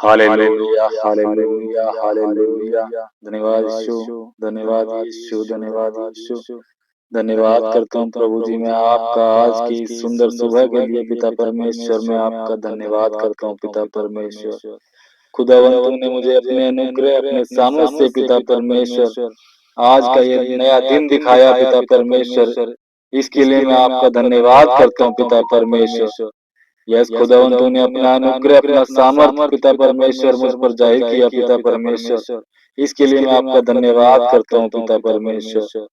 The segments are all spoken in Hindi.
Hallelujah, hallelujah, hallelujah. धन्यवाद यीशु, धन्यवाद यीशु, धन्यवाद यीशु। धन्यवाद करता हूँ प्रभु जी, मैं आपका आज की इस सुंदर सुबह के लिए पिता परमेश्वर, मैं आपका धन्यवाद करता हूँ पिता परमेश्वर। खुदावन तूने मुझे अपने अनुग्रह, अपने सामर्थ से पिता परमेश्वर आज का ये नया दिन दिखाया पिता परमेश्वर, इसके लिए मैं आपका धन्यवाद करता हूँ पिता परमेश्वर। यस खुदावन तूने अपना अनुग्रह, अपना सामर्थ पिता परमेश्वर मुझ पर जाहिर किया पिता परमेश्वर, इसके लिए मैं आपका धन्यवाद करता हूँ पिता परमेश्वर।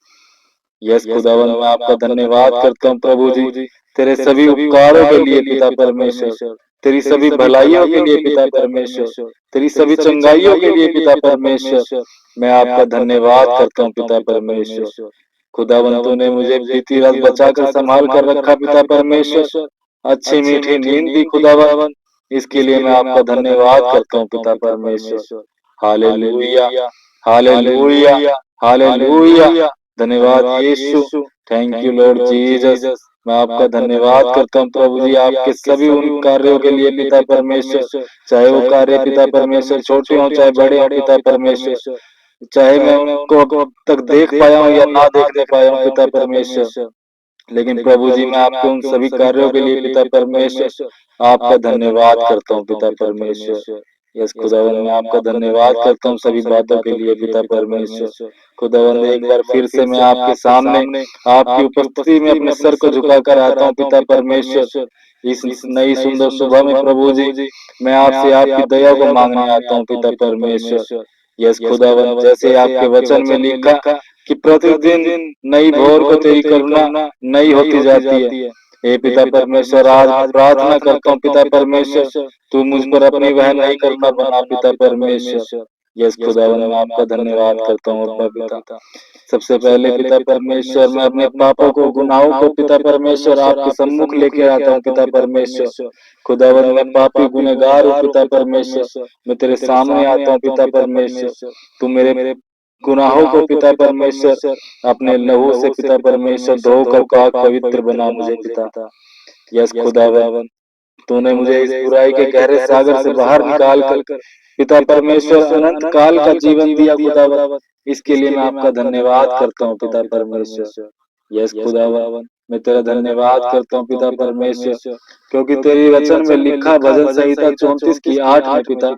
यस खुदावन मैं आपका धन्यवाद करता हूँ प्रभु जी, तेरे सभी उपकारों के लिए पिता परमेश्वर, तेरी सभी भलाइयों के लिए पिता परमेश्वर, तेरी सभी चंगाइयों के लिए पिता परमेश्वर, मैं आपका धन्यवाद करता हूँ पिता परमेश्वर। खुदावन तूने मुझे बीती रात बचाकर संभाल कर रखा पिता परमेश्वर, अच्छी मीठी नींद दी खुदावन, इसके लिए मैं आपका धन्यवाद करता हूँ पिता परमेश्वर। Hallelujah, hallelujah, hallelujah. धन्यवाद यीशु, थैंक यू लॉर्ड जीसस। मैं आपका धन्यवाद करता हूँ प्रभु जी, आपके सभी उन कार्यों के लिए पिता परमेश्वर, चाहे वो कार्य पिता परमेश्वर छोटे हों चाहे बड़े हों पिता परमेश्वर, चाहे मैं उनको अब तक देख पाया हूँ या ना देखने पाया हूँ पिता परमेश्वर, लेकिन प्रभु जी मैं आपके उन सभी कार्यों के लिए पिता परमेश्वर आपका धन्यवाद करता हूँ पिता परमेश्वर। यस खुदावन मैं आपका धन्यवाद करता हूँ सभी बातों के लिए पिता परमेश्वर। खुदावन एक बार फिर से मैं आपके सामने आपकी उपस्थिति में अपने सर को झुकाकर आता हूँ पिता परमेश्वर। इस नई सुंदर सुबह में प्रभु जी मैं आपसे आपकी दया को मांगने आता हूँ पिता परमेश्वर। यस खुदावन जैसे आपके वचन में लिखा कि प्रतिदिन नई भोर को तेरी करुणा नई होती जाती है। हे पिता परमेश्वर आज मैं प्रार्थना करता हूँ पिता परमेश्वर, तू मुझ पर अपनी वह नई करुणा बना पिता परमेश्वर। यस खुदावन मैं आपका धन्यवाद करता हूँ अपना पिता। सबसे पहले पिता परमेश्वर मैं अपने पापों को, गुनाहों को पिता परमेश्वर आपके सम्मुख लेके आता हूँ पिता परमेश्वर। खुदावन मैं पापी गुनहगार हूँ पिता परमेश्वर, मैं तेरे सामने आता हूँ पिता परमेश्वर। तू मेरे गुनाहों को पिता परमेश्वर अपने लहू से पिता परमेश्वर धोकर पाक पवित्र बना मुझे पिता। यस खुदावन तूने मुझे इस बुराई के गहरे सागर से बाहर निकाल कर पिता परमेश्वर अनंत काल का जीवन दिया खुदावन, इसके लिए मैं आपका धन्यवाद करता हूँ पिता परमेश्वर। यस खुदावन मैं तेरा धन्यवाद करता हूँ पिता परमेश्वर, क्योंकि तेरी वचन में लिखा भजन संहिता 34 की 8 में पिता,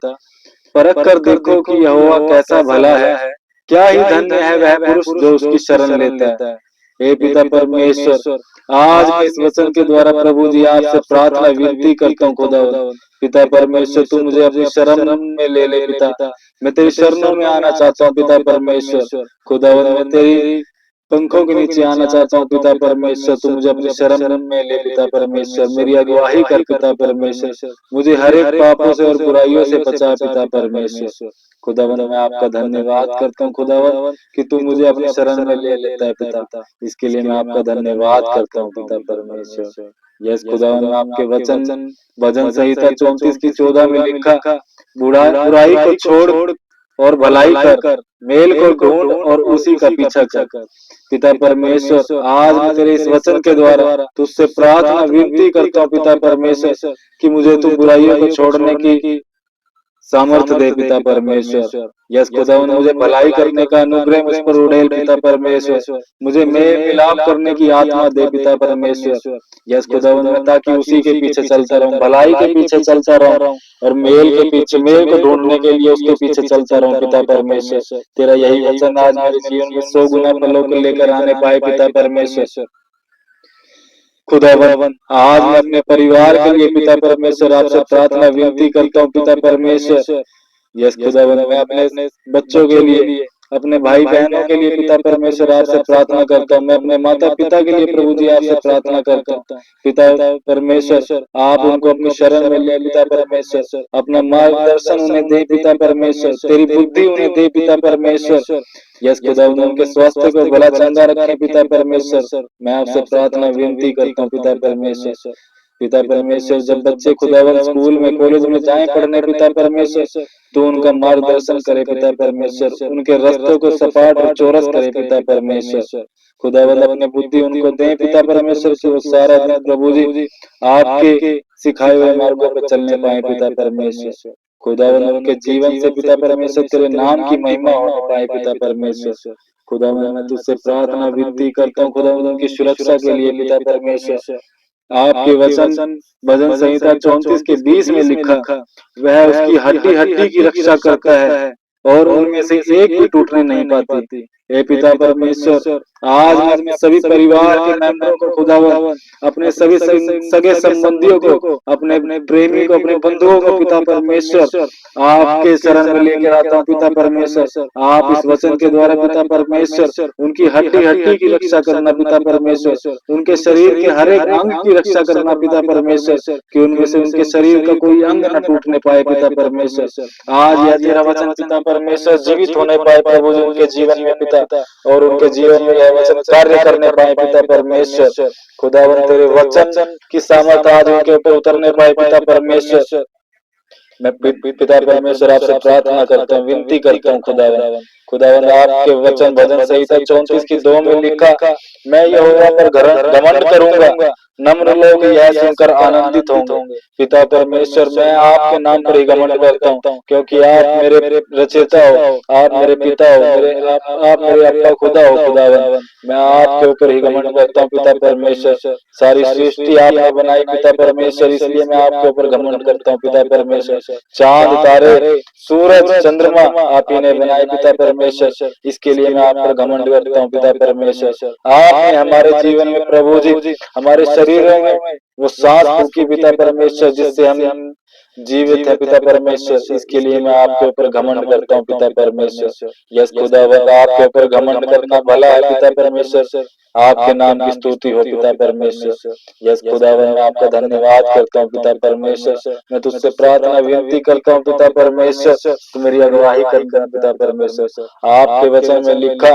परख कर देखो कि यहोवा कैसा भला है, क्या ही धन्य है वह पुरुष जो उसकी शरण लेता है। हे पिता परमेश्वर आज मैं इस वचन के द्वारा प्रभु जी आपसे प्रार्थना विनती करता हूँ खुदावन, पिता परमेश्वर तू मुझे अपनी शरण में ले ले पिता। मैं तेरी शरणों में आना चाहता हूँ पिता परमेश्वर। खुदावन मैं तेरी पंखों के नीचे आना चाहता हूँ पिता परमेश्वर, तू मुझे अपनी शरण में ले पिता परमेश्वर। मेरी अगुवाही कर पिता परमेश्वर, मुझे हर एक पापों से और बुराइयों से बचा पिता परमेश्वर। खुदावन मैं आपका धन्यवाद करता हूँ खुदावन कि तू मुझे अपनी शरण में ले लेता है पिता, इसके लिए मैं आपका धन्यवाद करता हूँ पिता परमेश्वर। यस खुदावन मैं आपके वचन भजन संहिता 34 की 14 में लिखा, बुराई को छोड़ और भलाई कर, मेल को ढूंढ और उसी का पीछा कर। पिता परमेश्वर आज मैं तेरे इस वचन के द्वारा तुझसे प्रार्थना विनती करता हूँ पिता परमेश्वर कि मुझे तू बुराइयों को छोड़ने की सामर्थ्य दे पिता परमेश्वर। यस खुदावन मुझे भलाई करने का अनुग्रह मुझ पर उड़ेल पिता परमेश्वर, मुझे मेल मिलाप करने की आत्मा दे पिता परमेश्वर। यस खुदावन मैं ताकि उसी के पीछे चलता रहूं, भलाई के पीछे चलता रहूं और मेल के पीछे, मेल को ढूंढने के लिए उसके पीछे चलता रहूं पिता परमेश्वर। तेरा यही वचन आज मेरे जीवन में 100 गुना फलों को लेकर आने पाए पिता परमेश्वर। खुदावन आज मैं अपने परिवार के लिए पिता परमेश्वर आपसे प्रार्थना विनती करता हूँ पिता परमेश्वर। यस खुदावन मैं अपने बच्चों के लिए, अपने भाई बहनों के लिए पिता परमेश्वर आपसे प्रार्थना करता हूँ। मैं अपने माता पिता के लिए प्रभु जी आपसे प्रार्थना करता हूँ पिता परमेश्वर, आप उनको अपनी शरण में ले पिता परमेश्वर, अपना मार्गदर्शन उन्हें दे पिता परमेश्वर, तेरी बुद्धि उन्हें दे पिता परमेश्वर। यस खुदावन उनके स्वास्थ्य को भला चंगा रखे पिता परमेश्वर, मैं आपसे प्रार्थना विनती करता हूँ पिता परमेश्वर। पिता परमेश्वर जब बच्चे खुदावन स्कूल में, कॉलेज में जाएं पढ़ने पिता परमेश्वर, तो उनका मार्गदर्शन करे पिता परमेश्वर, उनके रास्तों को सपाट और चौरस करे पिता परमेश्वर। खुदावन अपने बुद्धि उनको दें पिता परमेश्वर की वो सारा दिन प्रभु जी आपके सिखाए हुए मार्गों पर चलने पाए पिता परमेश्वर। खुदावन उनके जीवन से पिता परमेश्वर तेरे नाम की महिमा होने पाए पिता परमेश्वर। खुदावन मैं तुझसे प्रार्थना विनती करता हूँ खुदावन उनकी सुरक्षा के लिए पिता परमेश्वर। आपके वचन भजन संहिता 34 के 20 में लिखा, वह उसकी हड्डी हड्डी की रक्षा करता है और उनमें से एक भी टूटने नहीं पाती। हे पिता परमेश्वर, आज मैं सभी परिवार के मेंबरों को खुदावन, अपने सभी सगे संबंधियों को, अपने प्रेमी को, अपने बंधुओं को पिता परमेश्वर आपके शरण में लेकर आता हूँ पिता परमेश्वर। आप इस वचन के द्वारा पिता परमेश्वर उनकी हड्डी हड्डी की रक्षा करना पिता परमेश्वर, उनके शरीर के हर एक अंग की रक्षा करना पिता परमेश्वर, कि उनमें से उनके शरीर का कोई अंग न टूटने पाए पिता परमेश्वर। आज यह तेरा वचन पिता परमेश्वर जीवित होने पाए प्रभु जी उनके जीवन में पिता, और उनके जीवन में यह वचन कार्य करने पाए पिता परमेश्वर। खुदावन तेरे वचन की सामर्थ आज उनके ऊपर उतरने पाए पिता परमेश्वर। मैं पिता परमेश्वर आपसे प्रार्थना करता हूँ, विनती करता हूँ खुदावन। खुदावन आपके वचन भजन संहिता 34 की 2 में लिखा, मैं यहोवा पर घमंड करूंगा, नम्र लोग यह सुनकर आनंदित होंगे। पिता परमेश्वर मैं आपके नाम पर ही घमंड करता हूँ, क्योंकि आप मेरे रचयिता हो, आप मेरे पिता हो, आप मेरे अप्पा खुदा हो खुदावन। मैं आपके ऊपर ही घमंड करता हूँ पिता परमेश्वर। सारी सृष्टि आपने बनाई पिता परमेश्वर, इसलिए मैं आपके ऊपर घमंड करता हूँ पिता परमेश्वर। चांद तारे सूरज चंद्रमा आप ही ने बनाए पिता परमेश्वर, इसके लिए मैं आप पर घमंड करता हूँ पिता परमेश्वर। आपने हमारे जीवन में प्रभु जी हमारे शरीरों में वो सांस फूकी पिता परमेश्वर, जिससे हम जीवित है पिता परमेश्वर, इसके लिए मैं आपके ऊपर घमंड करता हूँ पिता परमेश्वर। यस खुदावंद आपके ऊपर घमंड करना भला है पिता परमेश्वर, आपके नाम की स्तुति हो पिता परमेश्वर। यस खुदावंद मैं आपका धन्यवाद करता हूँ पिता परमेश्वर। मैं तुझसे प्रार्थना विनती करता हूँ पिता परमेश्वर, तू मेरी अगुवाई करना पिता परमेश्वर। आपके वचन में लिखा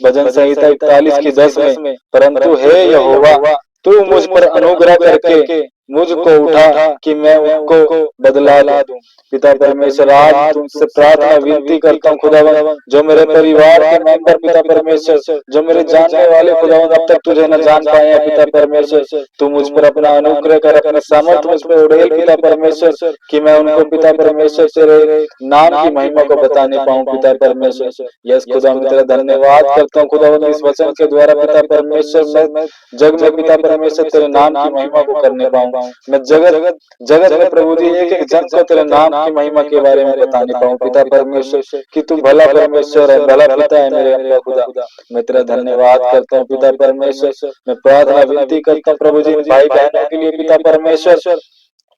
भजन संहिता 41 की 10 में, परंतु हे यहोवा तू मुझ पर अनुग्रह करके मुझको उठा कि मैं उनको बदला दूं। पिता परमेश्वर आज तुमसे प्रार्थना विनती करता हूँ खुदावन, जो मेरे परिवार के मेंबर पिता परमेश्वर, जो मेरे जानने वाले खुदावन अब तक तुझे न जान पाए हैं पिता परमेश्वर, तू मुझ पर अपना अनुग्रह कर, अपनी सामर्थ मुझ पर उड़ेल पिता परमेश्वर, कि मैं उनको पिता परमेश्वर तेरे नाम की महिमा को बताने पाऊं पिता परमेश्वर। यस खुदा मैं तेरा धन्यवाद करता हूँ खुदावन, इस वचन के द्वारा पिता परमेश्वर मैं जग में पिता परमेश्वर तेरे नाम की महिमा को करने पाऊं। मैं जगत जगत में प्रभु जी एक एक जन को तेरे नाम की महिमा के बारे में बताने पाऊं पिता परमेश्वर, कि तू भला परमेश्वर है, भला पिता है मेरे अब्बा खुदा। मैं तेरा धन्यवाद करता हूँ पिता परमेश्वर। मैं प्रार्थना विनती करता हूँ प्रभु जी भाई बहनों के लिए पिता परमेश्वर,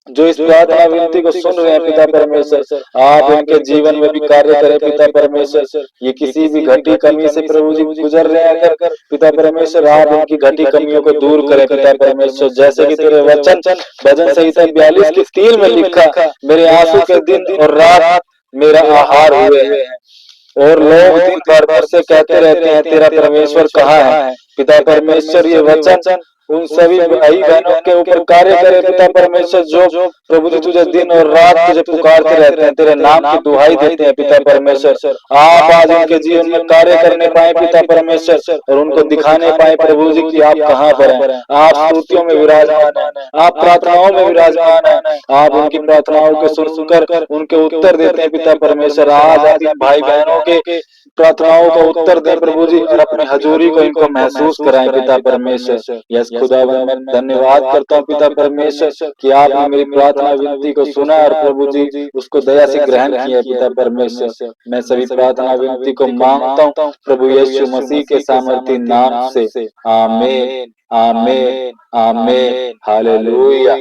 जो इस प्रार्थना विनती को सुन रहे हैं पिता परमेश्वर, आप इनके जीवन में भी कार्य करें पिता परमेश्वर। ये किसी भी घटी कमी से प्रभु जी गुजर रहे हैं अगर पिता परमेश्वर, आप इनकी घटी कमियों को दूर करें पिता परमेश्वर। जैसे कि तेरे वचन भजन संहिता 42 की 3 में लिखा, मेरे आंसू के दिन और रात मेरा आहार हुए हैं, और लोग दिन भर मुझसे कहते रहते हैं तेरा परमेश्वर कहाँ है। पिता परमेश्वर ये वचन उन सभी भाई बहनों के ऊपर कार्य करे पिता परमेश्वर, जो प्रभु जी तुझे दिन और रात तुझे पुकारते रहते हैं, तेरे नाम की दुहाई देते हैं पिता परमेश्वर। आप आज उनके जीवन में कार्य करने पाए पिता परमेश्वर, और उनको दिखाने पाए प्रभु जी की आप कहाँ पर हैं। आप स्तुतियों में विराजमान है, आप प्रार्थनाओं में विराजमान है, आप उनकी प्रार्थनाओं को सुनकर उनके उत्तर देते हैं पिता परमेश्वर। आज आप इन भाई बहनों के प्रार्थनाओं का उत्तर दें प्रभु जी, और अपनी हजूरी को इनको महसूस कराएं पिता परमेश्वर। यस खुदावन मैं धन्यवाद करता हूँ पिता परमेश्वर, कि आपने मेरी प्रार्थना विनती को सुना और प्रभु जी उसको दया से ग्रहण किया पिता परमेश्वर। मैं सभी प्रार्थना विनती को मांगता हूँ प्रभु यीशु मसीह के सामर्थी नाम से, आमीन आमीन आमीन। हालेलुया।